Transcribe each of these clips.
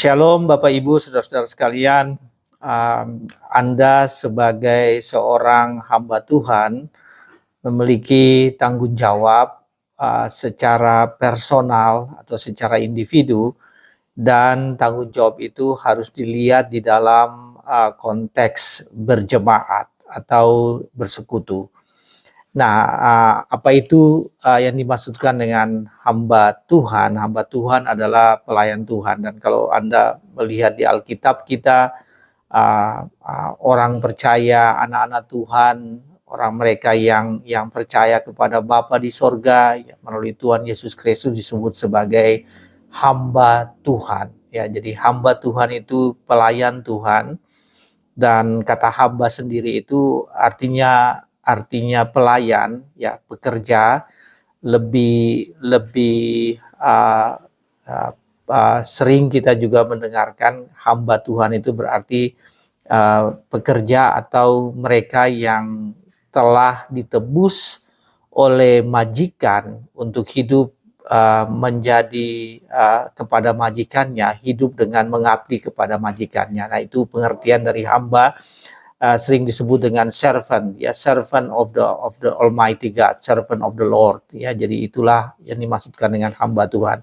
Shalom Bapak Ibu, saudara-saudara sekalian. Anda sebagai seorang hamba Tuhan memiliki tanggung jawab secara personal atau secara individu, dan tanggung jawab itu harus dilihat di dalam konteks berjemaat atau bersekutu. Nah, apa itu yang dimaksudkan dengan hamba Tuhan? Hamba Tuhan adalah pelayan Tuhan. Dan kalau Anda melihat di Alkitab kita, orang percaya, anak-anak Tuhan, orang mereka yang percaya kepada Bapa di sorga, ya, melalui Tuhan Yesus Kristus disebut sebagai hamba Tuhan. Ya, jadi hamba Tuhan itu pelayan Tuhan. Dan kata hamba sendiri itu artinya pelayan, ya, pekerja. Lebih sering kita juga mendengarkan hamba Tuhan itu berarti pekerja atau mereka yang telah ditebus oleh majikan untuk hidup menjadi kepada majikannya, hidup dengan mengabdi kepada majikannya. Nah, itu pengertian dari hamba. Sering disebut dengan servant, ya, servant of the Almighty God, servant of the Lord, ya. Jadi itulah yang dimaksudkan dengan hamba Tuhan.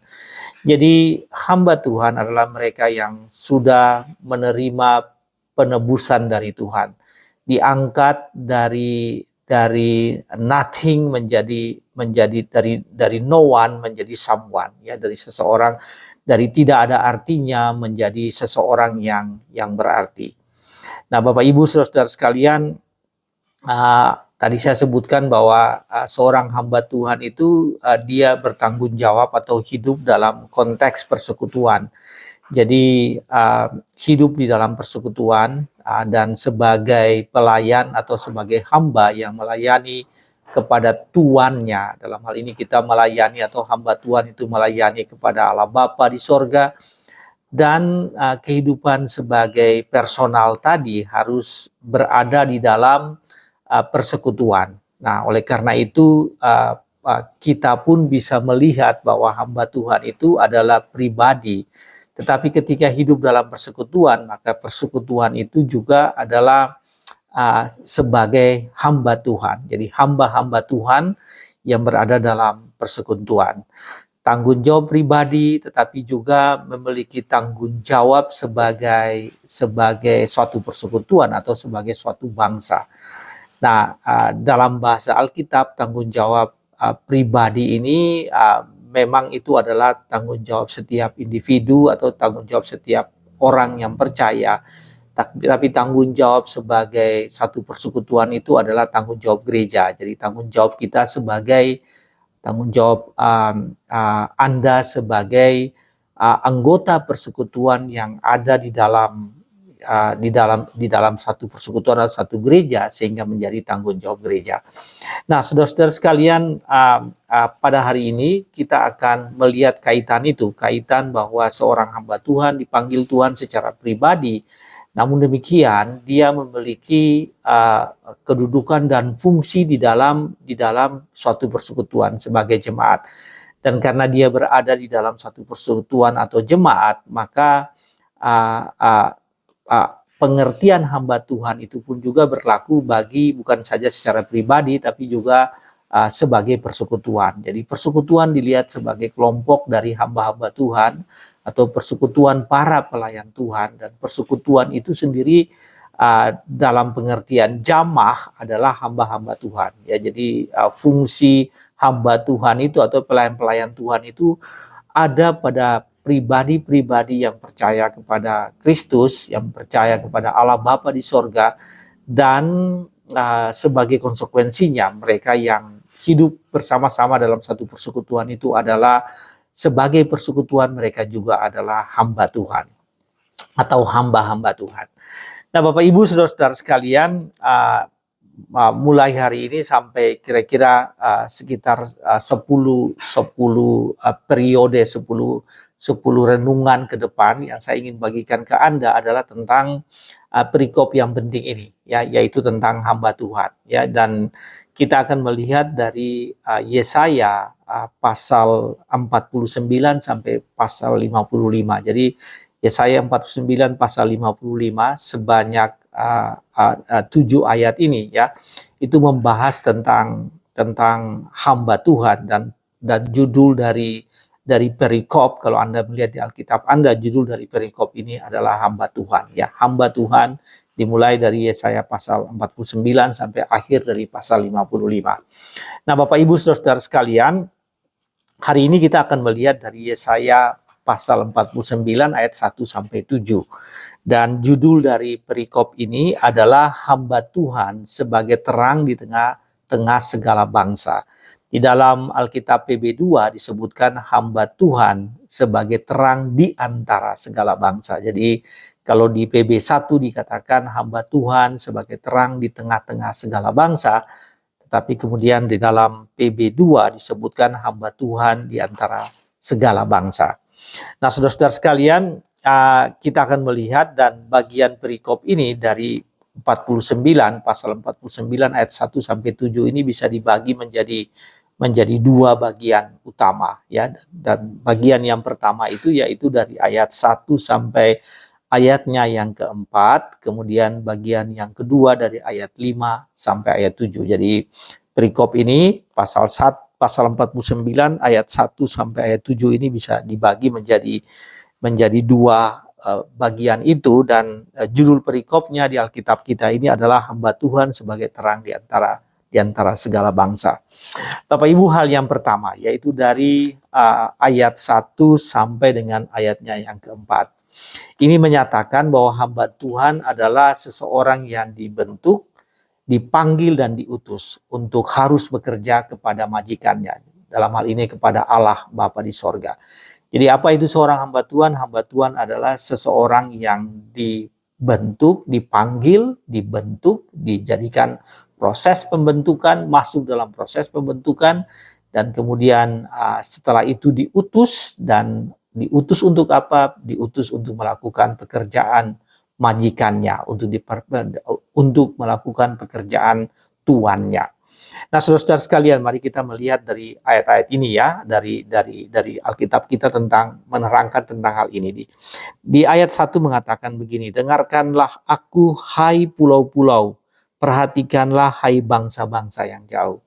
Jadi hamba Tuhan adalah mereka yang sudah menerima penebusan dari Tuhan, diangkat dari nothing menjadi dari no one menjadi someone, ya, dari seseorang dari tidak ada artinya menjadi seseorang yang berarti. Nah, Bapak Ibu saudara-saudara sekalian, tadi saya sebutkan bahwa seorang hamba Tuhan itu dia bertanggung jawab atau hidup dalam konteks persekutuan. Jadi hidup di dalam persekutuan dan sebagai pelayan atau sebagai hamba yang melayani kepada tuannya. Dalam hal ini kita melayani atau hamba Tuhan itu melayani kepada Allah Bapa di sorga. Dan kehidupan sebagai personal tadi harus berada di dalam persekutuan. Nah, oleh karena itu kita pun bisa melihat bahwa hamba Tuhan itu adalah pribadi. Tetapi ketika hidup dalam persekutuan, maka persekutuan itu juga adalah sebagai hamba Tuhan. Jadi hamba-hamba Tuhan yang berada dalam persekutuan. Tanggung jawab pribadi, tetapi juga memiliki tanggung jawab sebagai suatu persekutuan atau sebagai suatu bangsa. Nah, dalam bahasa Alkitab, tanggung jawab pribadi ini memang itu adalah tanggung jawab setiap individu atau tanggung jawab setiap orang yang percaya. Tapi tanggung jawab sebagai satu persekutuan itu adalah tanggung jawab gereja. Jadi tanggung jawab kita sebagai tanggung jawab Anda sebagai anggota persekutuan yang ada di dalam satu persekutuan atau satu gereja, sehingga menjadi tanggung jawab gereja. Nah, saudara-saudara sekalian, pada hari ini kita akan melihat kaitan bahwa seorang hamba Tuhan dipanggil Tuhan secara pribadi. Namun demikian, dia memiliki kedudukan dan fungsi di dalam suatu persekutuan sebagai jemaat. Dan karena dia berada di dalam satu persekutuan atau jemaat, maka pengertian hamba Tuhan itu pun juga berlaku bagi bukan saja secara pribadi, tapi juga sebagai persekutuan. Jadi persekutuan dilihat sebagai kelompok dari hamba-hamba Tuhan atau persekutuan para pelayan Tuhan. Dan persekutuan itu sendiri dalam pengertian jamah adalah hamba-hamba Tuhan. Ya, jadi fungsi hamba Tuhan itu atau pelayan-pelayan Tuhan itu ada pada pribadi-pribadi yang percaya kepada Kristus, yang percaya kepada Allah Bapa di sorga, dan sebagai konsekuensinya mereka yang hidup bersama-sama dalam satu persekutuan itu adalah sebagai persekutuan mereka juga adalah hamba Tuhan atau hamba-hamba Tuhan. Nah, Bapak Ibu saudara-saudara sekalian, mulai hari ini sampai kira-kira sekitar 10 periode, 10 renungan ke depan yang saya ingin bagikan ke Anda adalah tentang perikop yang penting ini, ya, yaitu tentang hamba Tuhan, ya. Dan kita akan melihat dari Yesaya pasal 49 sampai pasal 55. Jadi Yesaya 49 pasal 55 sebanyak 7 ayat ini ya, itu membahas tentang hamba Tuhan, dan judul dari perikop, kalau Anda melihat di Alkitab Anda, judul dari perikop ini adalah hamba Tuhan ya. Hamba Tuhan dimulai dari Yesaya pasal 49 sampai akhir dari pasal 55. Nah, Bapak Ibu Saudara sekalian, hari ini kita akan melihat dari Yesaya pasal 49 ayat 1 sampai 7. Dan judul dari perikop ini adalah hamba Tuhan sebagai terang di tengah-tengah segala bangsa. Di dalam Alkitab PB2 disebutkan hamba Tuhan sebagai terang di antara segala bangsa. Jadi kalau di PB1 dikatakan hamba Tuhan sebagai terang di tengah-tengah segala bangsa, tetapi kemudian di dalam PB2 disebutkan hamba Tuhan di antara segala bangsa. Nah, saudara-saudara sekalian, kita akan melihat dan bagian perikop ini dari 49, pasal 49 ayat 1 sampai 7 ini bisa dibagi menjadi dua bagian utama ya. Dan bagian yang pertama itu yaitu dari ayat 1 sampai ayatnya yang keempat, kemudian bagian yang kedua dari ayat 5 sampai ayat 7. Jadi perikop ini pasal 49 ayat 1 sampai ayat 7 ini bisa dibagi menjadi dua bagian itu, dan judul perikopnya di Alkitab kita ini adalah hamba Tuhan sebagai terang di antara segala bangsa. Bapak Ibu, hal yang pertama yaitu dari ayat 1 sampai dengan ayatnya yang keempat. Ini menyatakan bahwa hamba Tuhan adalah seseorang yang dibentuk, dipanggil dan diutus untuk harus bekerja kepada majikannya. Dalam hal ini kepada Allah Bapa di sorga. Jadi apa itu seorang hamba Tuhan? Hamba Tuhan adalah seseorang yang dibentuk, dipanggil, dibentuk, dijadikan proses pembentukan, masuk dalam proses pembentukan, dan kemudian setelah itu diutus. Dan diutus untuk apa? Diutus untuk melakukan pekerjaan majikannya, untuk melakukan pekerjaan tuannya. Nah, saudara-saudara sekalian, mari kita melihat dari ayat-ayat ini ya, dari Alkitab kita tentang menerangkan tentang hal ini. Di ayat 1 mengatakan begini, dengarkanlah aku hai pulau-pulau, perhatikanlah hai bangsa-bangsa yang jauh.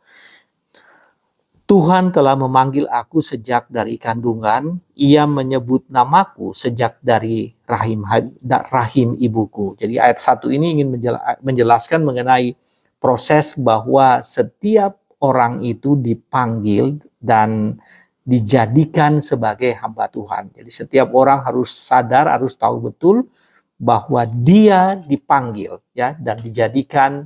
Tuhan telah memanggil aku sejak dari kandungan, ia menyebut namaku sejak dari rahim ibuku. Jadi ayat 1 ini ingin menjelaskan mengenai proses bahwa setiap orang itu dipanggil dan dijadikan sebagai hamba Tuhan. Jadi setiap orang harus sadar, harus tahu betul bahwa dia dipanggil ya, dan dijadikan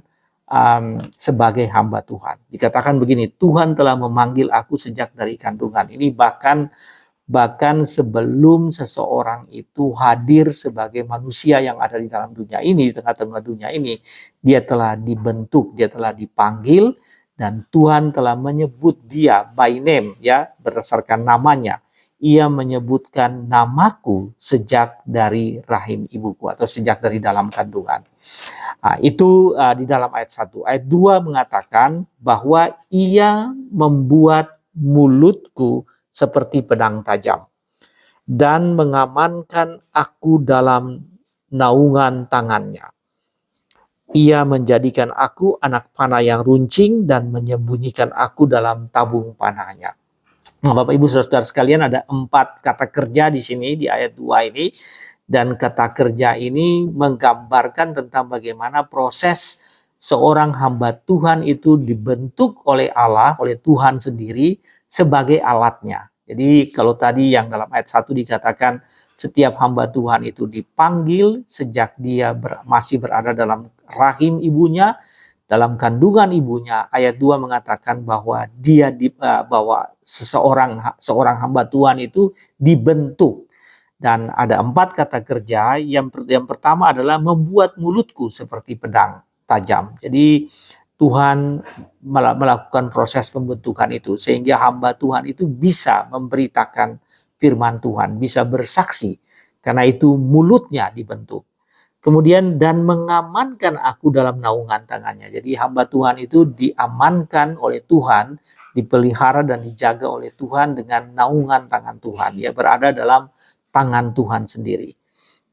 sebagai hamba Tuhan. Dikatakan begini, Tuhan telah memanggil aku sejak dari kandungan. Ini bahkan sebelum seseorang itu hadir sebagai manusia yang ada di dalam dunia ini, di tengah-tengah dunia ini, dia telah dibentuk, dia telah dipanggil, dan Tuhan telah menyebut dia by name ya, berdasarkan namanya. Ia menyebutkan namaku sejak dari rahim ibuku, atau sejak dari dalam kandungan. Nah, itu di dalam ayat 1. Ayat 2 mengatakan bahwa ia membuat mulutku seperti pedang tajam dan mengamankan aku dalam naungan tangannya. Ia menjadikan aku anak panah yang runcing dan menyembunyikan aku dalam tabung panahnya. Nah, Bapak Ibu Saudara sekalian, ada 4 kata kerja di sini di ayat 2 ini, dan kata kerja ini menggambarkan tentang bagaimana proses seorang hamba Tuhan itu dibentuk oleh Allah, oleh Tuhan sendiri sebagai alatnya. Jadi kalau tadi yang dalam ayat 1 dikatakan setiap hamba Tuhan itu dipanggil sejak dia masih berada dalam rahim ibunya, dalam kandungan ibunya. Ayat 2 mengatakan bahwa bahwa seorang hamba Tuhan itu dibentuk. Dan ada 4 kata kerja. Yang pertama adalah membuat mulutku seperti pedang tajam. Jadi Tuhan melakukan proses pembentukan itu sehingga hamba Tuhan itu bisa memberitakan firman Tuhan, bisa bersaksi, karena itu mulutnya dibentuk. Kemudian dan mengamankan aku dalam naungan tangannya. Jadi hamba Tuhan itu diamankan oleh Tuhan, dipelihara dan dijaga oleh Tuhan dengan naungan tangan Tuhan. Dia berada dalam tangan Tuhan sendiri.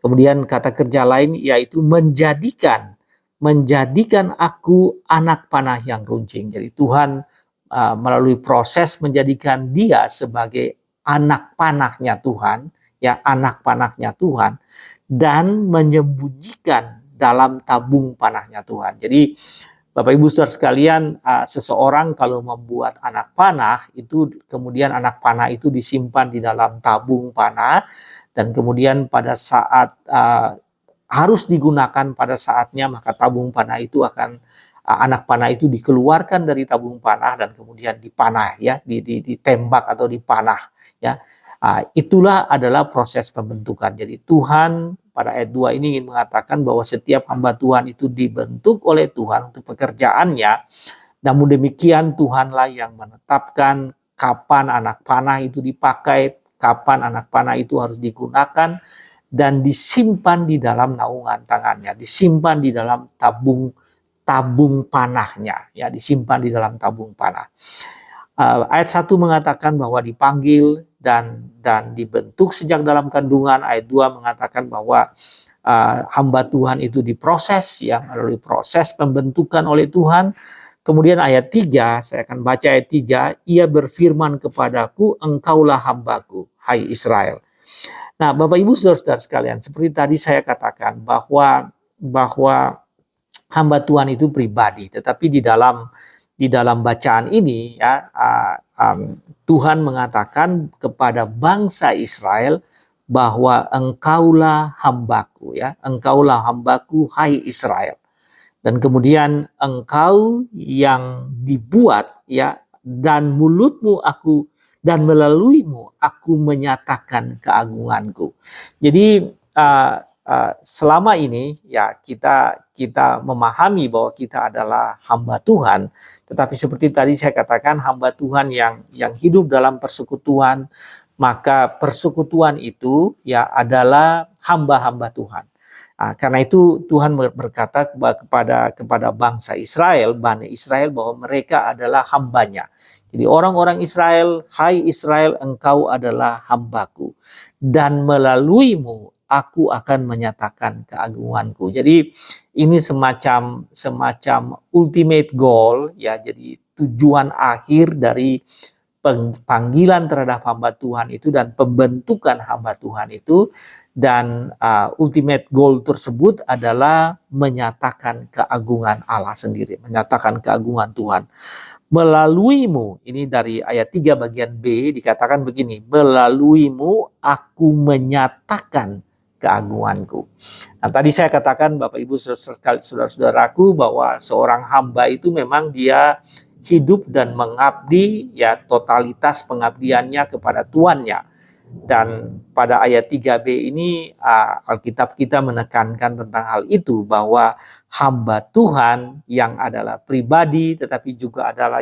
Kemudian kata kerja lain yaitu menjadikan aku anak panah yang runcing. Jadi Tuhan melalui proses menjadikan dia sebagai anak panahnya Tuhan, ya, anak panahnya Tuhan, dan menyembunyikan dalam tabung panahnya Tuhan. Jadi Bapak Ibu Saudara sekalian, seseorang kalau membuat anak panah, itu kemudian anak panah itu disimpan di dalam tabung panah, dan kemudian pada saat harus digunakan pada saatnya, maka tabung panah itu akan anak panah itu dikeluarkan dari tabung panah dan kemudian dipanah, ya, ditembak atau dipanah, ya. Itulah adalah proses pembentukan. Jadi Tuhan pada ayat 2 ini ingin mengatakan bahwa setiap hamba Tuhan itu dibentuk oleh Tuhan untuk pekerjaannya. Namun demikian Tuhanlah yang menetapkan kapan anak panah itu dipakai, kapan anak panah itu harus digunakan, dan disimpan di dalam naungan tangannya, disimpan di dalam tabung panahnya, ya, disimpan di dalam tabung panah. Ayat 1 mengatakan bahwa dipanggil dan dibentuk sejak dalam kandungan. Ayat 2 mengatakan bahwa hamba Tuhan itu diproses, ya, melalui proses pembentukan oleh Tuhan. Kemudian ayat 3, saya akan baca ayat 3, ia berfirman kepadaku, engkaulah hambaku, hai Israel. Nah, Bapak Ibu Saudara-saudara sekalian, seperti tadi saya katakan bahwa hamba Tuhan itu pribadi, tetapi di dalam bacaan ini, ya, Tuhan mengatakan kepada bangsa Israel bahwa engkaulah hambaku, ya, engkaulah hambaku, hai Israel. Dan kemudian engkau yang dibuat, ya, dan mulutmu aku, dan melaluimu aku menyatakan keagunganku. Jadi selama ini, ya, kita memahami bahwa kita adalah hamba Tuhan, tetapi seperti tadi saya katakan, hamba Tuhan yang hidup dalam persekutuan, maka persekutuan itu, ya, adalah hamba-hamba Tuhan. Karena itu Tuhan berkata kepada bangsa Israel, Bani Israel, bahwa mereka adalah hambanya. Jadi orang-orang Israel, hai Israel, engkau adalah hambaku, dan melaluimu aku akan menyatakan keagunganku. Jadi ini semacam ultimate goal, ya, jadi tujuan akhir dari panggilan terhadap hamba Tuhan itu dan pembentukan hamba Tuhan itu. Dan ultimate goal tersebut adalah menyatakan keagungan Allah sendiri, menyatakan keagungan Tuhan. Melaluimu, ini dari ayat 3 bagian B dikatakan begini, melaluimu aku menyatakan keagunganku. Nah, tadi saya katakan Bapak Ibu saudara-saudaraku bahwa seorang hamba itu memang dia hidup dan mengabdi, ya, totalitas pengabdiannya kepada tuannya. Dan pada ayat 3b ini Alkitab kita menekankan tentang hal itu, bahwa hamba Tuhan yang adalah pribadi tetapi juga adalah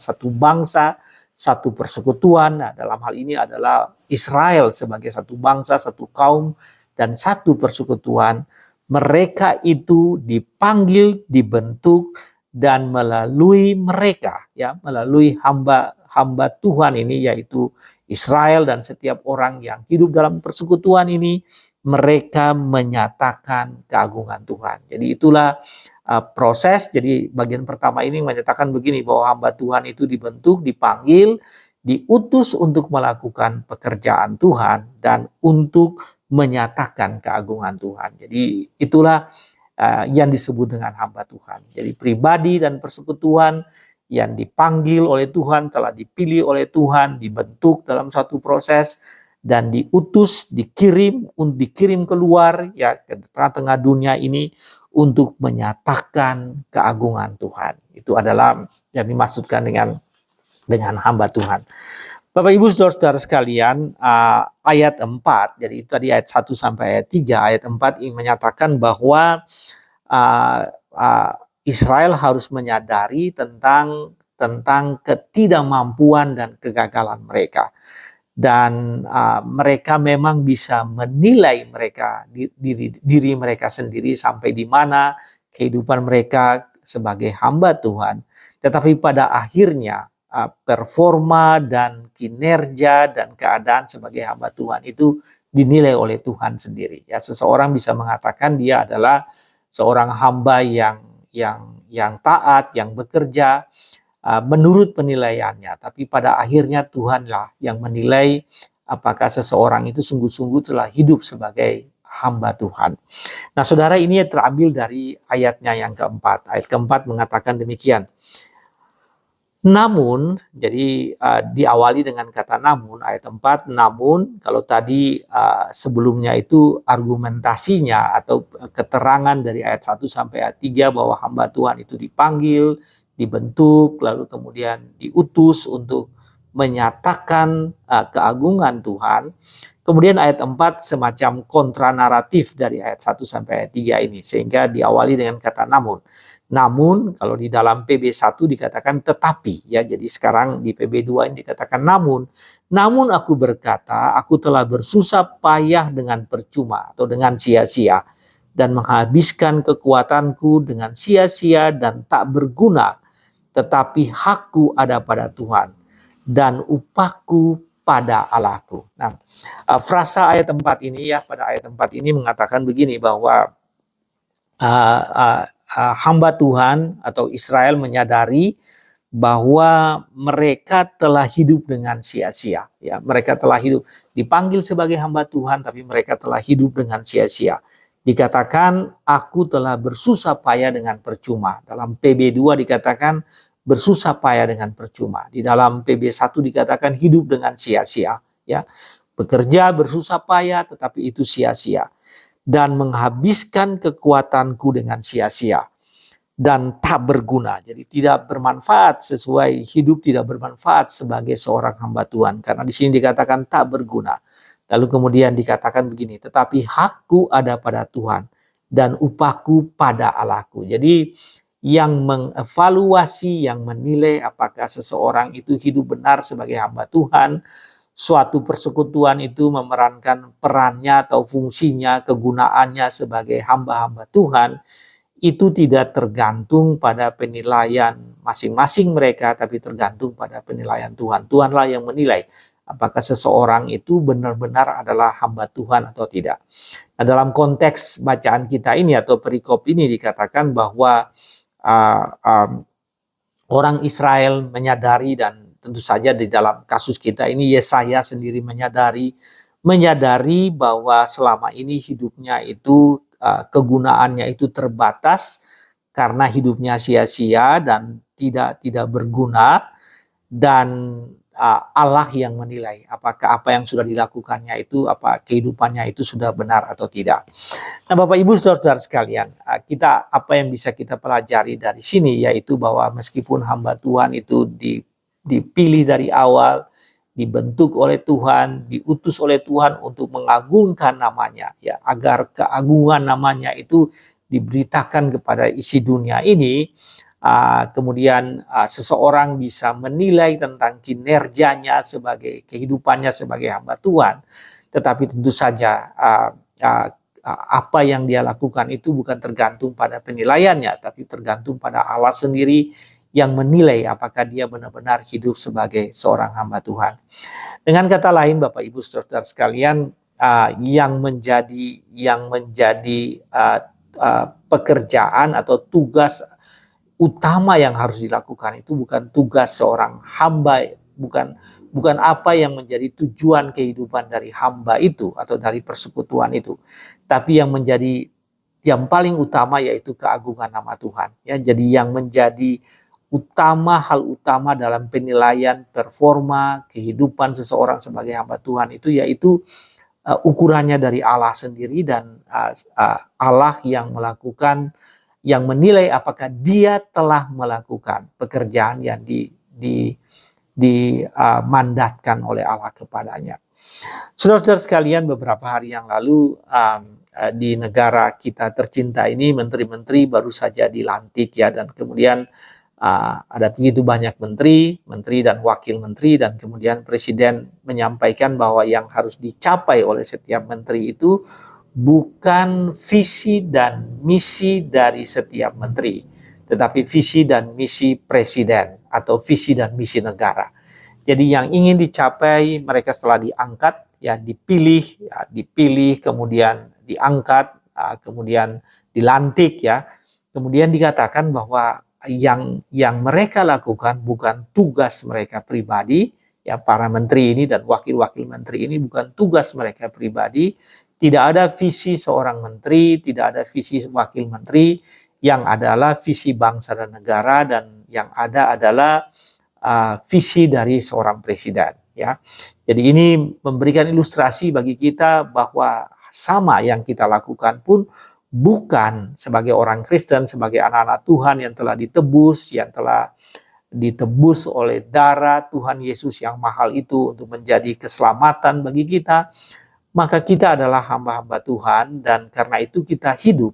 satu bangsa, satu persekutuan. Nah, dalam hal ini adalah Israel sebagai satu bangsa, satu kaum, dan satu persekutuan. Mereka itu dipanggil, dibentuk, dan melalui mereka, ya, melalui hamba Tuhan ini, yaitu Israel dan setiap orang yang hidup dalam persekutuan ini, mereka menyatakan keagungan Tuhan. Jadi itulah proses. Jadi bagian pertama ini menyatakan begini, bahwa hamba Tuhan itu dibentuk, dipanggil, diutus untuk melakukan pekerjaan Tuhan dan untuk menyatakan keagungan Tuhan. Jadi itulah yang disebut dengan hamba Tuhan. Jadi pribadi dan persekutuan yang dipanggil oleh Tuhan, telah dipilih oleh Tuhan, dibentuk dalam satu proses, dan diutus, dikirim keluar, ya, ke tengah-tengah dunia ini untuk menyatakan keagungan Tuhan. Itu adalah yang dimaksudkan dengan hamba Tuhan. Bapak Ibu saudara-saudara sekalian, ayat 4, jadi itu tadi ayat 1 sampai ayat 3, ayat 4 ini menyatakan bahwa Israel harus menyadari tentang ketidakmampuan dan kegagalan mereka. Dan mereka memang bisa menilai diri mereka sendiri sampai di mana kehidupan mereka sebagai hamba Tuhan. Tetapi pada akhirnya performa dan kinerja dan keadaan sebagai hamba Tuhan itu dinilai oleh Tuhan sendiri. Ya, seseorang bisa mengatakan dia adalah seorang hamba yang taat, yang bekerja menurut penilaiannya, tapi pada akhirnya Tuhanlah yang menilai apakah seseorang itu sungguh-sungguh telah hidup sebagai hamba Tuhan. Nah, saudara, ini terambil dari ayatnya yang keempat. Ayat keempat mengatakan demikian. Namun, jadi diawali dengan kata namun, ayat 4, namun kalau tadi sebelumnya itu argumentasinya atau keterangan dari ayat 1 sampai ayat 3 bahwa hamba Tuhan itu dipanggil, dibentuk, lalu kemudian diutus untuk menyatakan keagungan Tuhan. Kemudian ayat 4 semacam kontranaratif dari ayat 1 sampai ayat 3 ini, sehingga diawali dengan kata namun. Namun kalau di dalam PB1 dikatakan tetapi, ya, jadi sekarang di PB2 ini dikatakan namun aku berkata aku telah bersusah payah dengan percuma atau dengan sia-sia dan menghabiskan kekuatanku dengan sia-sia dan tak berguna, tetapi hakku ada pada Tuhan dan upahku pada Allahku. Nah, frasa ayat 4 ini, ya, pada ayat 4 ini mengatakan begini, bahwa hamba Tuhan atau Israel menyadari bahwa mereka telah hidup dengan sia-sia. Ya, mereka telah hidup, dipanggil sebagai hamba Tuhan, tapi mereka telah hidup dengan sia-sia. Dikatakan aku telah bersusah payah dengan percuma. Dalam PB2 dikatakan bersusah payah dengan percuma. Di dalam PB1 dikatakan hidup dengan sia-sia. Ya, bekerja bersusah payah, tetapi itu sia-sia. Dan menghabiskan kekuatanku dengan sia-sia dan tak berguna. Jadi tidak bermanfaat, sesuai hidup tidak bermanfaat sebagai seorang hamba Tuhan, karena di sini dikatakan tak berguna. Lalu kemudian dikatakan begini, tetapi hakku ada pada Tuhan dan upahku pada Allahku. Jadi yang mengevaluasi, yang menilai apakah seseorang itu hidup benar sebagai hamba Tuhan, suatu persekutuan itu memerankan perannya atau fungsinya, kegunaannya sebagai hamba-hamba Tuhan, itu tidak tergantung pada penilaian masing-masing mereka, tapi tergantung pada penilaian Tuhan. Tuhanlah yang menilai apakah seseorang itu benar-benar adalah hamba Tuhan atau tidak. Nah, dalam konteks bacaan kita ini atau perikop ini dikatakan bahwa orang Israel menyadari, dan tentu saja di dalam kasus kita ini Yesaya sendiri menyadari bahwa selama ini hidupnya itu kegunaannya itu terbatas karena hidupnya sia-sia dan tidak berguna, dan Allah yang menilai apakah apa yang sudah dilakukannya itu, apa kehidupannya itu sudah benar atau tidak. Nah, Bapak Ibu Saudara-saudara sekalian, apa yang bisa kita pelajari dari sini, yaitu bahwa meskipun hamba Tuhan itu dipilih dari awal, dibentuk oleh Tuhan, diutus oleh Tuhan untuk mengagungkan namanya, ya, agar keagungan namanya itu diberitakan kepada isi dunia ini. Kemudian seseorang bisa menilai tentang kinerjanya sebagai kehidupannya sebagai hamba Tuhan, tetapi tentu saja apa yang dia lakukan itu bukan tergantung pada penilaiannya, tapi tergantung pada Allah sendiri yang menilai apakah dia benar-benar hidup sebagai seorang hamba Tuhan. Dengan kata lain, Bapak Ibu Saudara sekalian, yang menjadi pekerjaan atau tugas utama yang harus dilakukan itu bukan tugas seorang hamba, bukan apa yang menjadi tujuan kehidupan dari hamba itu atau dari persekutuan itu, tapi yang paling utama yaitu keagungan nama Tuhan. Ya, jadi yang menjadi hal utama dalam penilaian performa kehidupan seseorang sebagai hamba Tuhan itu yaitu ukurannya dari Allah sendiri, dan Allah yang menilai apakah dia telah melakukan pekerjaan yang dimandatkan oleh Allah kepadanya. Saudara-saudara sekalian, beberapa hari yang lalu di negara kita tercinta ini menteri-menteri baru saja dilantik, ya, dan kemudian ada begitu banyak menteri dan wakil menteri, dan kemudian presiden menyampaikan bahwa yang harus dicapai oleh setiap menteri itu bukan visi dan misi dari setiap menteri, tetapi visi dan misi presiden atau visi dan misi negara. Jadi yang ingin dicapai mereka setelah diangkat, ya dipilih kemudian diangkat, kemudian dilantik ya. Kemudian dikatakan bahwa yang mereka lakukan bukan tugas mereka pribadi, ya para menteri ini dan wakil-wakil menteri ini bukan tugas mereka pribadi. Tidak ada visi seorang menteri, tidak ada visi wakil menteri, yang adalah visi bangsa dan negara, dan yang ada adalah visi dari seorang presiden ya. Jadi ini memberikan ilustrasi bagi kita bahwa sama yang kita lakukan pun bukan sebagai orang Kristen, sebagai anak-anak Tuhan yang telah ditebus, yang telah ditebus oleh darah Tuhan Yesus yang mahal itu untuk menjadi keselamatan bagi kita, maka kita adalah hamba-hamba Tuhan, dan karena itu kita hidup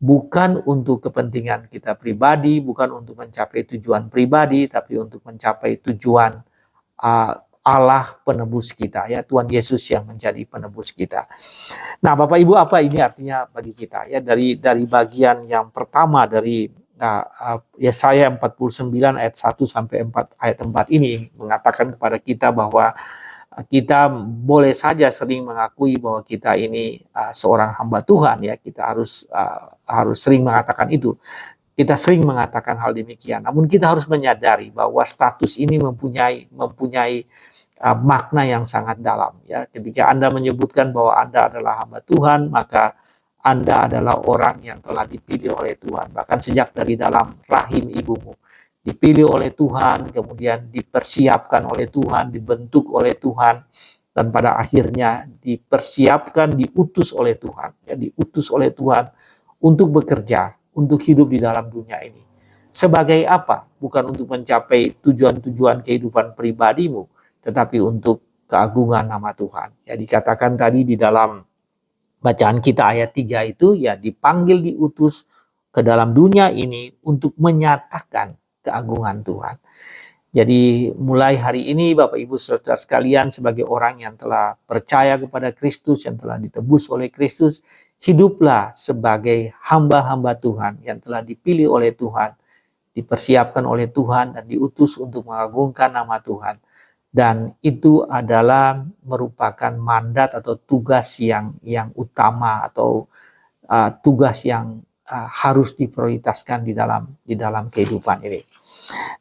bukan untuk kepentingan kita pribadi, bukan untuk mencapai tujuan pribadi, tapi untuk mencapai tujuan Allah penebus kita, ya Tuhan Yesus yang menjadi penebus kita. Nah, Bapak Ibu, apa ini artinya bagi kita? Ya, dari bagian yang pertama dari Yesaya 49 ayat 1 sampai 4 ayat 4 ini mengatakan kepada kita bahwa kita boleh saja sering mengakui bahwa kita ini seorang hamba Tuhan, ya kita harus sering mengatakan itu. Kita sering mengatakan hal demikian. Namun kita harus menyadari bahwa status ini mempunyai makna yang sangat dalam. Ya, ketika Anda menyebutkan bahwa Anda adalah hamba Tuhan, maka Anda adalah orang yang telah dipilih oleh Tuhan. Bahkan sejak dari dalam rahim ibumu. Dipilih oleh Tuhan, kemudian dipersiapkan oleh Tuhan, dibentuk oleh Tuhan, dan pada akhirnya dipersiapkan, diutus oleh Tuhan. Ya, diutus oleh Tuhan untuk bekerja, untuk hidup di dalam dunia ini. Sebagai apa? Bukan untuk mencapai tujuan-tujuan kehidupan pribadimu, tetapi untuk keagungan nama Tuhan. Ya, dikatakan tadi di dalam bacaan kita ayat 3 itu, ya dipanggil, diutus ke dalam dunia ini untuk menyatakan keagungan Tuhan. Jadi mulai hari ini Bapak Ibu Saudara sekalian, sebagai orang yang telah percaya kepada Kristus, yang telah ditebus oleh Kristus, hiduplah sebagai hamba-hamba Tuhan yang telah dipilih oleh Tuhan, dipersiapkan oleh Tuhan, dan diutus untuk mengagungkan nama Tuhan. Dan itu adalah merupakan mandat atau tugas yang utama, atau tugas yang harus diprioritaskan di dalam kehidupan ini.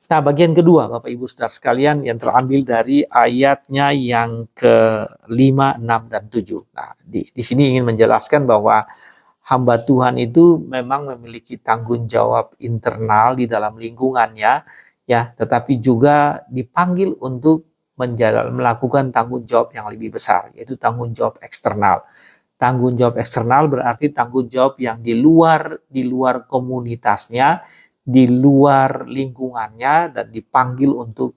Nah, bagian kedua Bapak Ibu Saudara sekalian yang terambil dari ayatnya yang ke-5, 6, dan 7. Nah, di sini ingin menjelaskan bahwa hamba Tuhan itu memang memiliki tanggung jawab internal di dalam lingkungannya, ya, tetapi juga dipanggil untuk melakukan tanggung jawab yang lebih besar, yaitu tanggung jawab eksternal. Tanggung jawab eksternal berarti tanggung jawab yang di luar komunitasnya, di luar lingkungannya, dan dipanggil untuk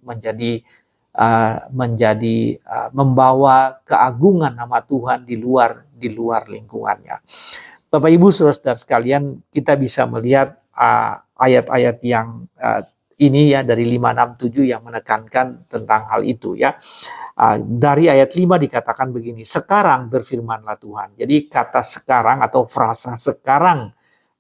membawa keagungan nama Tuhan di luar lingkungannya. Bapak Ibu Saudara sekalian, kita bisa melihat ayat-ayat yang ini ya dari 5, 6, 7 yang menekankan tentang hal itu ya. Dari ayat 5 dikatakan begini, sekarang berfirmanlah Tuhan. Jadi kata sekarang atau frasa sekarang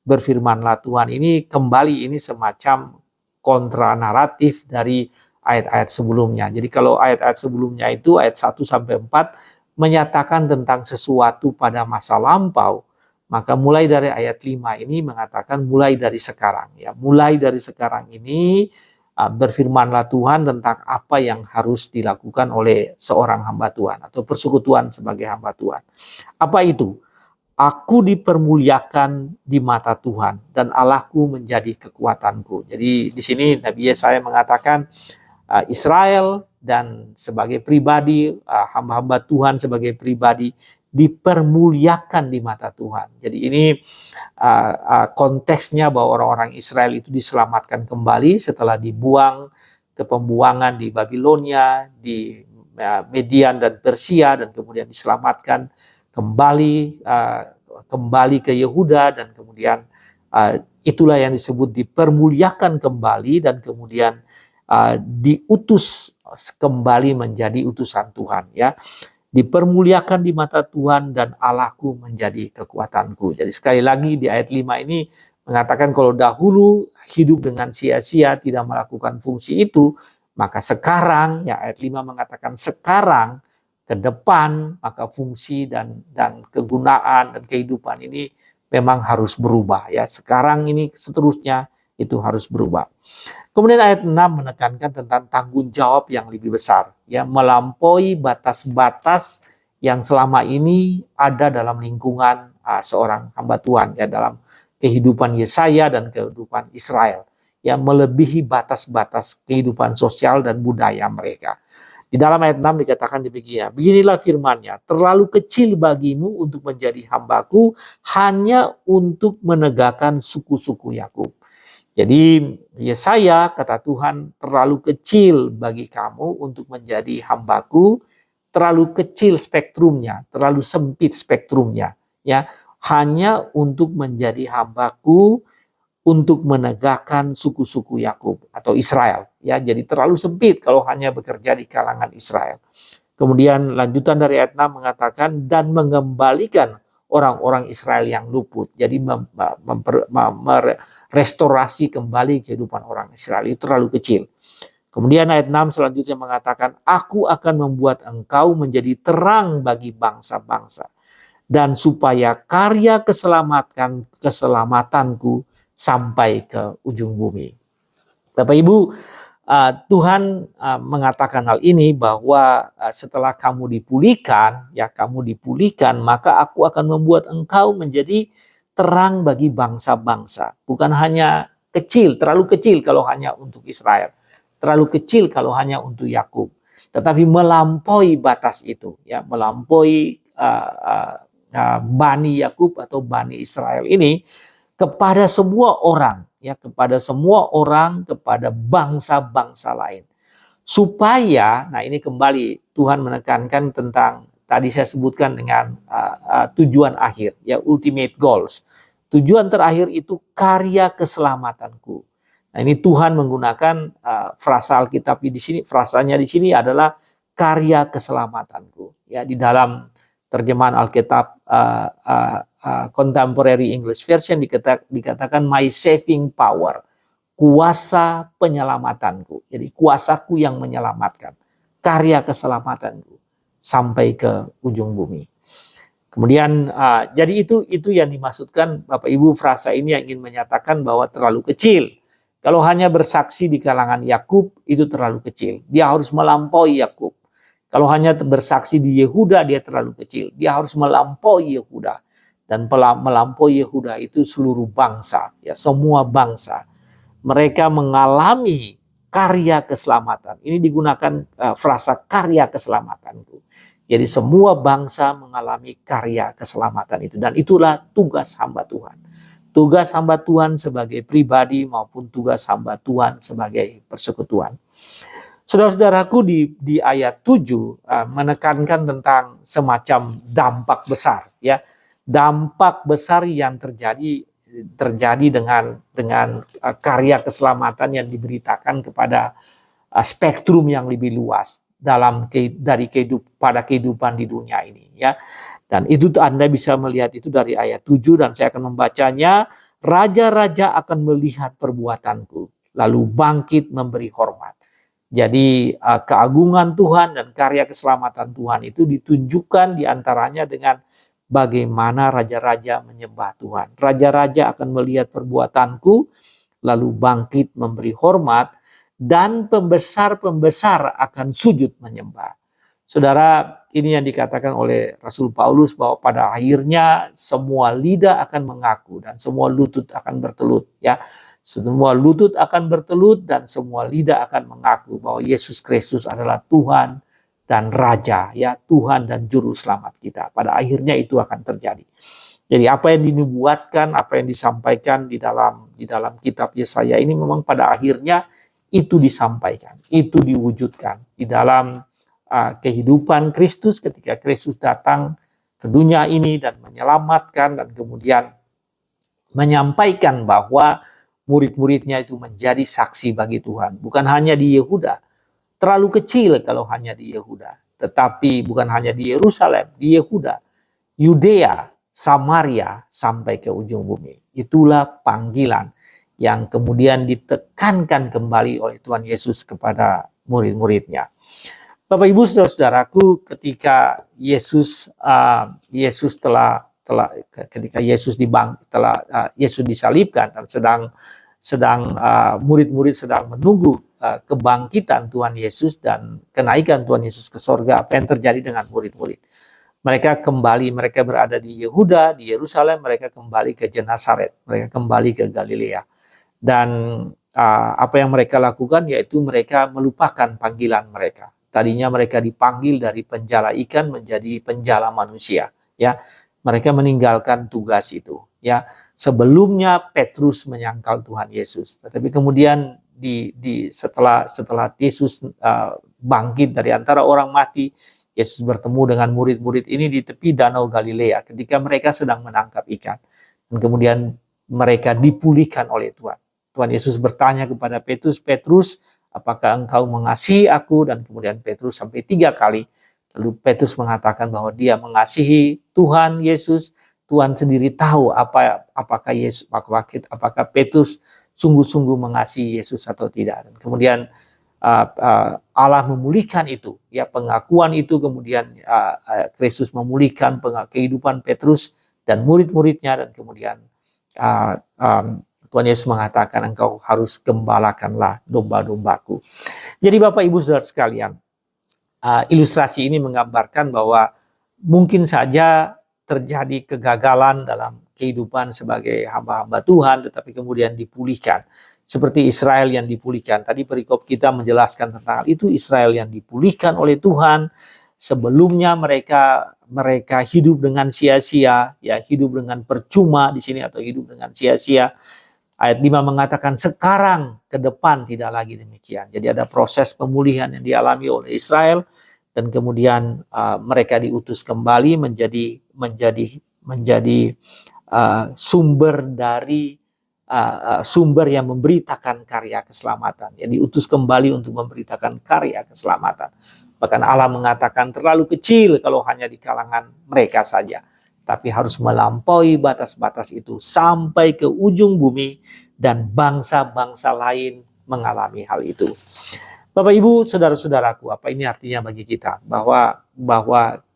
berfirmanlah Tuhan ini kembali, ini semacam kontra naratif dari ayat-ayat sebelumnya. Jadi kalau ayat-ayat sebelumnya itu ayat 1 sampai 4 menyatakan tentang sesuatu pada masa lampau, maka mulai dari ayat 5 ini mengatakan mulai dari sekarang ya. Mulai dari sekarang ini berfirmanlah Tuhan tentang apa yang harus dilakukan oleh seorang hamba Tuhan atau persekutuan sebagai hamba Tuhan. Apa itu? Aku dipermuliakan di mata Tuhan dan Allahku menjadi kekuatanku. Jadi di sini Nabi Yesaya mengatakan Israel dan sebagai pribadi, hamba-hamba Tuhan sebagai pribadi dipermuliakan di mata Tuhan. Jadi ini konteksnya bahwa orang-orang Israel itu diselamatkan kembali setelah dibuang ke pembuangan di Babilonia, di Median dan Persia, dan kemudian diselamatkan kembali ke Yehuda, dan kemudian itulah yang disebut dipermuliakan kembali, dan kemudian diutus kembali menjadi utusan Tuhan ya. Dipermuliakan di mata Tuhan dan Allahku menjadi kekuatanku. Jadi sekali lagi di ayat 5 ini mengatakan kalau dahulu hidup dengan sia-sia, tidak melakukan fungsi itu, maka sekarang ya ayat 5 mengatakan sekarang ke depan, maka fungsi dan kegunaan dan kehidupan ini memang harus berubah ya. Sekarang ini seterusnya itu harus berubah. Kemudian ayat 6 menekankan tentang tanggung jawab yang lebih besar ya, melampaui batas-batas yang selama ini ada dalam lingkungan seorang hamba Tuhan ya, dalam kehidupan Yesaya dan kehidupan Israel ya, melebihi batas-batas kehidupan sosial dan budaya mereka. Di dalam ayat 6 dikatakan demikian, beginilah firman-Nya, terlalu kecil bagimu untuk menjadi hambaku, hanya untuk menegakkan suku-suku Yakub. Jadi Yesaya, kata Tuhan, terlalu kecil bagi kamu untuk menjadi hambaku, terlalu kecil spektrumnya, terlalu sempit spektrumnya, ya, hanya untuk menjadi hambaku, untuk menegakkan suku-suku Yakub atau Israel, ya. Jadi terlalu sempit kalau hanya bekerja di kalangan Israel. Kemudian lanjutan dari ayat 6 mengatakan dan mengembalikan orang-orang Israel yang luput. Jadi merestorasi kembali kehidupan orang Israel itu terlalu kecil. Kemudian ayat 6 selanjutnya mengatakan, aku akan membuat engkau menjadi terang bagi bangsa-bangsa, dan supaya karya keselamatanku sampai ke ujung bumi. Bapak Ibu, Tuhan mengatakan hal ini bahwa setelah kamu dipulihkan, maka aku akan membuat engkau menjadi terang bagi bangsa-bangsa. Bukan hanya kecil, terlalu kecil kalau hanya untuk Israel, terlalu kecil kalau hanya untuk Yakub, tetapi melampaui batas itu, ya, melampaui Bani Yakub atau Bani Israel ini kepada semua orang, ya, kepada semua orang, kepada bangsa-bangsa lain. Supaya, nah ini kembali Tuhan menekankan tentang tadi saya sebutkan dengan tujuan akhir, ya, ultimate goals. Tujuan terakhir itu karya keselamatanku. Nah, ini Tuhan menggunakan frasa Alkitab di sini, frasanya di sini adalah karya keselamatanku. Ya, di dalam terjemahan Alkitab Contemporary English Version dikatakan my saving power, kuasa penyelamatanku. Jadi kuasaku yang menyelamatkan, karya keselamatanku sampai ke ujung bumi. Kemudian jadi itu yang dimaksudkan Bapak Ibu, frasa ini yang ingin menyatakan bahwa terlalu kecil. Kalau hanya bersaksi di kalangan Yakub itu terlalu kecil. Dia harus melampaui Yakub. Kalau hanya bersaksi di Yehuda dia terlalu kecil. Dia harus melampaui Yehuda. Dan melampaui Yehuda itu seluruh bangsa, ya, semua bangsa. Mereka mengalami karya keselamatan. Ini digunakan frasa karya keselamatanku. Jadi semua bangsa mengalami karya keselamatan itu. Dan itulah tugas hamba Tuhan. Tugas hamba Tuhan sebagai pribadi maupun tugas hamba Tuhan sebagai persekutuan. Saudara-saudaraku, di ayat 7 menekankan tentang semacam dampak besar, ya. Dampak besar yang terjadi dengan karya keselamatan yang diberitakan kepada spektrum yang lebih luas pada kehidupan di dunia ini, ya. Dan itu Anda bisa melihat itu dari ayat 7 dan saya akan membacanya. Raja-raja akan melihat perbuatanku lalu bangkit memberi hormat. Jadi keagungan Tuhan dan karya keselamatan Tuhan itu ditunjukkan diantaranya dengan bagaimana raja-raja menyembah Tuhan. Raja-raja akan melihat perbuatanku, lalu bangkit memberi hormat, dan pembesar-pembesar akan sujud menyembah. Saudara, ini yang dikatakan oleh Rasul Paulus bahwa pada akhirnya semua lidah akan mengaku dan semua lutut akan bertelut, ya. Semua lutut akan bertelut dan semua lidah akan mengaku bahwa Yesus Kristus adalah Tuhan dan Raja, ya, Tuhan dan Juru Selamat kita. Pada akhirnya itu akan terjadi. Jadi apa yang dinubuatkan, apa yang disampaikan di dalam kitab Yesaya ini memang pada akhirnya itu disampaikan, itu diwujudkan di dalam kehidupan Kristus ketika Kristus datang ke dunia ini dan menyelamatkan dan kemudian menyampaikan bahwa murid-muridnya itu menjadi saksi bagi Tuhan. Bukan hanya di Yehuda, terlalu kecil kalau hanya di Yehuda, tetapi bukan hanya di Yerusalem, di Yehuda, Yudea, Samaria sampai ke ujung bumi. Itulah panggilan yang kemudian ditekankan kembali oleh Tuhan Yesus kepada murid-muridnya. Bapak Ibu saudara-saudaraku, ketika Yesus ketika Yesus disalibkan dan murid-murid sedang menunggu kebangkitan Tuhan Yesus dan kenaikan Tuhan Yesus ke sorga, apa yang terjadi dengan murid-murid? Mereka berada di Yehuda, di Yerusalem, mereka kembali ke Genesaret, mereka kembali ke Galilea. Dan apa yang mereka lakukan yaitu mereka melupakan panggilan mereka. Tadinya mereka dipanggil dari penjala ikan menjadi penjala manusia, ya. Mereka meninggalkan tugas itu, ya. Sebelumnya Petrus menyangkal Tuhan Yesus, tetapi kemudian setelah Yesus bangkit dari antara orang mati, Yesus bertemu dengan murid-murid ini di tepi Danau Galilea ketika mereka sedang menangkap ikan. Dan kemudian mereka dipulihkan oleh Tuhan. Tuhan Yesus bertanya kepada Petrus, "Petrus, apakah engkau mengasihi aku?" Dan kemudian Petrus sampai 3 kali. Lalu Petrus mengatakan bahwa dia mengasihi Tuhan Yesus. Tuhan sendiri tahu apakah Petrus sungguh-sungguh mengasihi Yesus atau tidak. Dan kemudian Allah memulihkan itu, ya, pengakuan itu, kemudian Kristus memulihkan kehidupan Petrus dan murid-muridnya, dan kemudian Tuhan Yesus mengatakan, "Engkau harus gembalakanlah domba-dombaku." Jadi Bapak Ibu Saudara sekalian, ilustrasi ini menggambarkan bahwa mungkin saja terjadi kegagalan dalam kehidupan sebagai hamba-hamba Tuhan, tetapi kemudian dipulihkan. Seperti Israel yang dipulihkan. Tadi perikop kita menjelaskan tentang hal itu. Israel yang dipulihkan oleh Tuhan. Sebelumnya mereka hidup dengan sia-sia, ya, hidup dengan percuma di sini atau hidup dengan sia-sia. Ayat 5 mengatakan sekarang ke depan tidak lagi demikian. Jadi ada proses pemulihan yang dialami oleh Israel, dan kemudian mereka diutus kembali menjadi sumber yang memberitakan karya keselamatan. Yang diutus kembali untuk memberitakan karya keselamatan. Bahkan Allah mengatakan terlalu kecil kalau hanya di kalangan mereka saja, tapi harus melampaui batas-batas itu sampai ke ujung bumi, dan bangsa-bangsa lain mengalami hal itu. Bapak Ibu, saudara-saudaraku, apa ini artinya bagi kita? Bahwa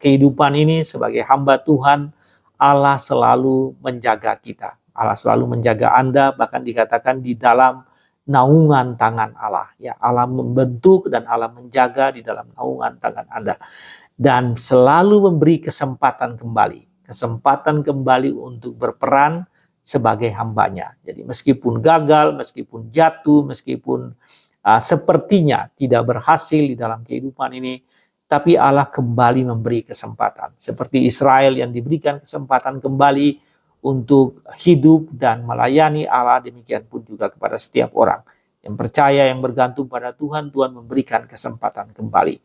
kehidupan ini sebagai hamba Tuhan, Allah selalu menjaga kita. Allah selalu menjaga Anda, bahkan dikatakan di dalam naungan tangan Allah. Ya, Allah membentuk dan Allah menjaga di dalam naungan tangan Anda. Dan selalu memberi kesempatan kembali untuk berperan sebagai hambanya. Jadi meskipun gagal, meskipun jatuh, meskipun sepertinya tidak berhasil di dalam kehidupan ini, tapi Allah kembali memberi kesempatan. Seperti Israel yang diberikan kesempatan kembali untuk hidup dan melayani Allah, demikian pun juga kepada setiap orang yang percaya, yang bergantung pada Tuhan, Tuhan memberikan kesempatan kembali.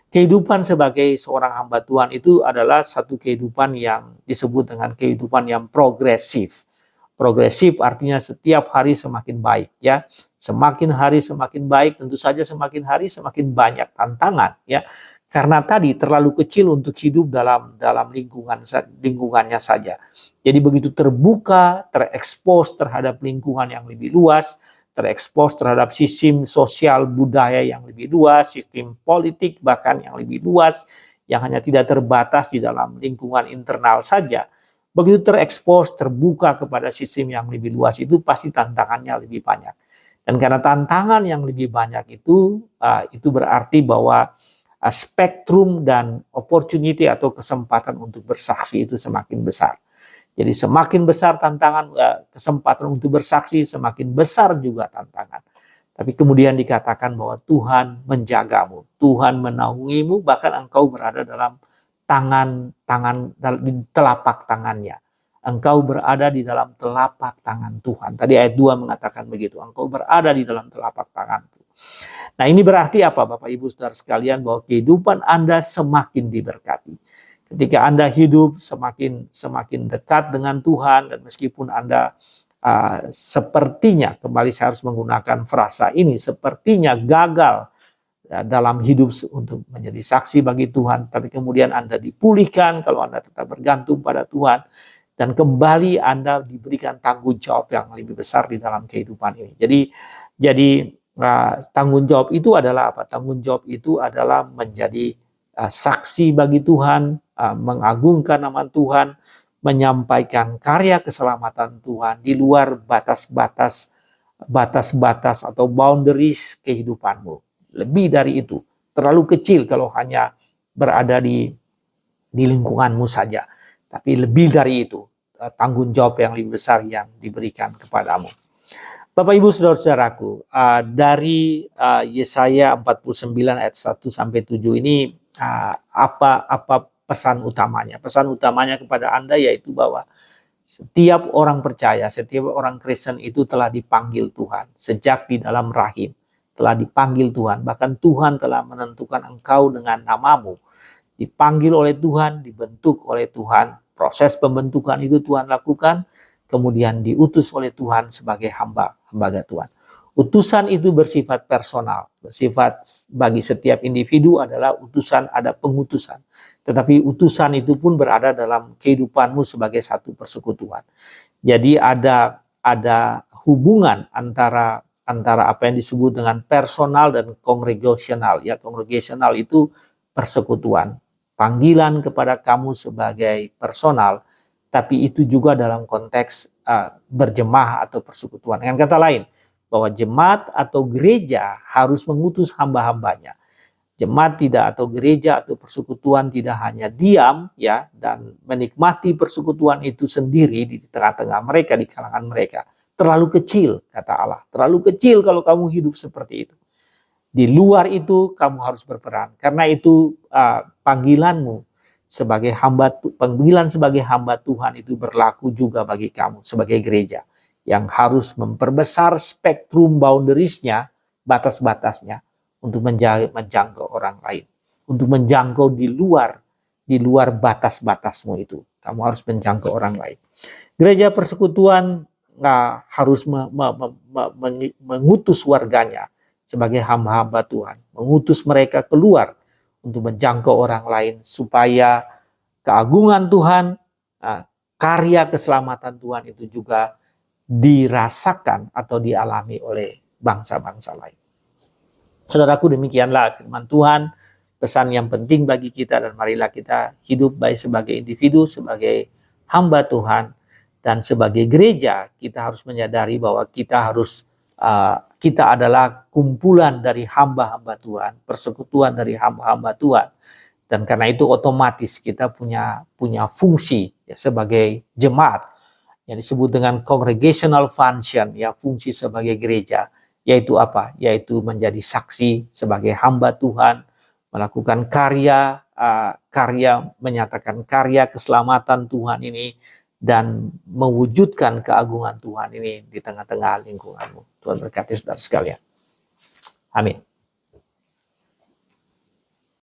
Kehidupan sebagai seorang hamba Tuhan itu adalah satu kehidupan yang disebut dengan kehidupan yang progresif. Progresif artinya setiap hari semakin baik, ya. Semakin hari semakin baik, tentu saja semakin hari semakin banyak tantangan, ya. Karena tadi terlalu kecil untuk hidup dalam lingkungannya saja. Jadi begitu terbuka, terekspos terhadap lingkungan yang lebih luas, terekspos terhadap sistem sosial budaya yang lebih luas, sistem politik bahkan yang lebih luas, yang hanya tidak terbatas di dalam lingkungan internal saja. Begitu terekspos, terbuka kepada sistem yang lebih luas itu, pasti tantangannya lebih banyak. Dan karena tantangan yang lebih banyak itu berarti bahwa spektrum dan opportunity atau kesempatan untuk bersaksi itu semakin besar. Jadi semakin besar tantangan, kesempatan untuk bersaksi, semakin besar juga tantangan. Tapi kemudian dikatakan bahwa Tuhan menjagamu, Tuhan menaungimu, bahkan engkau berada dalam di telapak tangannya. Engkau berada di dalam telapak tangan Tuhan. Tadi ayat 2 mengatakan begitu. Engkau berada di dalam telapak tanganku. Nah, ini berarti apa Bapak Ibu Saudara sekalian? Bahwa kehidupan Anda semakin diberkati. Ketika Anda hidup semakin dekat dengan Tuhan, dan meskipun Anda sepertinya, kembali saya harus menggunakan frasa ini, sepertinya gagal dalam hidup untuk menjadi saksi bagi Tuhan, tapi kemudian Anda dipulihkan kalau Anda tetap bergantung pada Tuhan, dan kembali Anda diberikan tanggung jawab yang lebih besar di dalam kehidupan ini. Jadi tanggung jawab itu adalah apa? Tanggung jawab itu adalah menjadi saksi bagi Tuhan, mengagungkan nama Tuhan, menyampaikan karya keselamatan Tuhan di luar batas-batas atau boundaries kehidupanmu. Lebih dari itu, terlalu kecil kalau hanya berada di lingkunganmu saja. Tapi lebih dari itu, tanggung jawab yang lebih besar yang diberikan kepadamu. Bapak Ibu Saudara-saudaraku, dari Yesaya 49 ayat 1 sampai 7 ini apa pesan utamanya? Pesan utamanya kepada Anda yaitu bahwa setiap orang percaya, setiap orang Kristen itu telah dipanggil Tuhan sejak di dalam rahim, telah dipanggil Tuhan. Bahkan Tuhan telah menentukan engkau dengan namamu. Dipanggil oleh Tuhan, dibentuk oleh Tuhan. Proses pembentukan itu Tuhan lakukan, kemudian diutus oleh Tuhan sebagai hamba Tuhan. Utusan itu bersifat personal, bersifat bagi setiap individu adalah utusan, ada pengutusan. Tetapi utusan itu pun berada dalam kehidupanmu sebagai satu persekutuan. Jadi ada hubungan antara apa yang disebut dengan personal dan kongregasional. Ya, kongregasional itu persekutuan. Panggilan kepada kamu sebagai personal, tapi itu juga dalam konteks berjemaah atau persekutuan. Dengan kata lain, bahwa jemaat atau gereja harus mengutus hamba-hambanya. Jemaat tidak atau gereja atau persekutuan tidak hanya diam ya dan menikmati persekutuan itu sendiri di tengah-tengah mereka, di kalangan mereka. Terlalu kecil, kata Allah. Terlalu kecil kalau kamu hidup seperti itu. Di luar itu kamu harus berperan. Karena itu panggilanmu sebagai panggilan sebagai hamba Tuhan itu berlaku juga bagi kamu sebagai gereja yang harus memperbesar spektrum boundariesnya, batas-batasnya untuk menjangkau orang lain, untuk menjangkau di luar batas-batasmu itu. Kamu harus menjangkau orang lain. Gereja persekutuan harus mengutus warganya sebagai hamba-hamba Tuhan, mengutus mereka keluar untuk menjangkau orang lain supaya keagungan Tuhan, karya keselamatan Tuhan itu juga dirasakan atau dialami oleh bangsa-bangsa lain. Saudaraku, demikianlah firman Tuhan, pesan yang penting bagi kita, dan marilah kita hidup baik sebagai individu, sebagai hamba Tuhan, dan sebagai gereja kita harus menyadari bahwa kita adalah kumpulan dari hamba-hamba Tuhan, persekutuan dari hamba-hamba Tuhan. Dan karena itu otomatis kita punya fungsi ya, sebagai jemaat yang disebut dengan congregational function, ya, fungsi sebagai gereja, yaitu apa? Yaitu menjadi saksi sebagai hamba Tuhan, melakukan karya menyatakan karya keselamatan Tuhan ini, dan mewujudkan keagungan Tuhan ini di tengah-tengah lingkunganmu. Tuhan berkati saudara sekalian. Amin.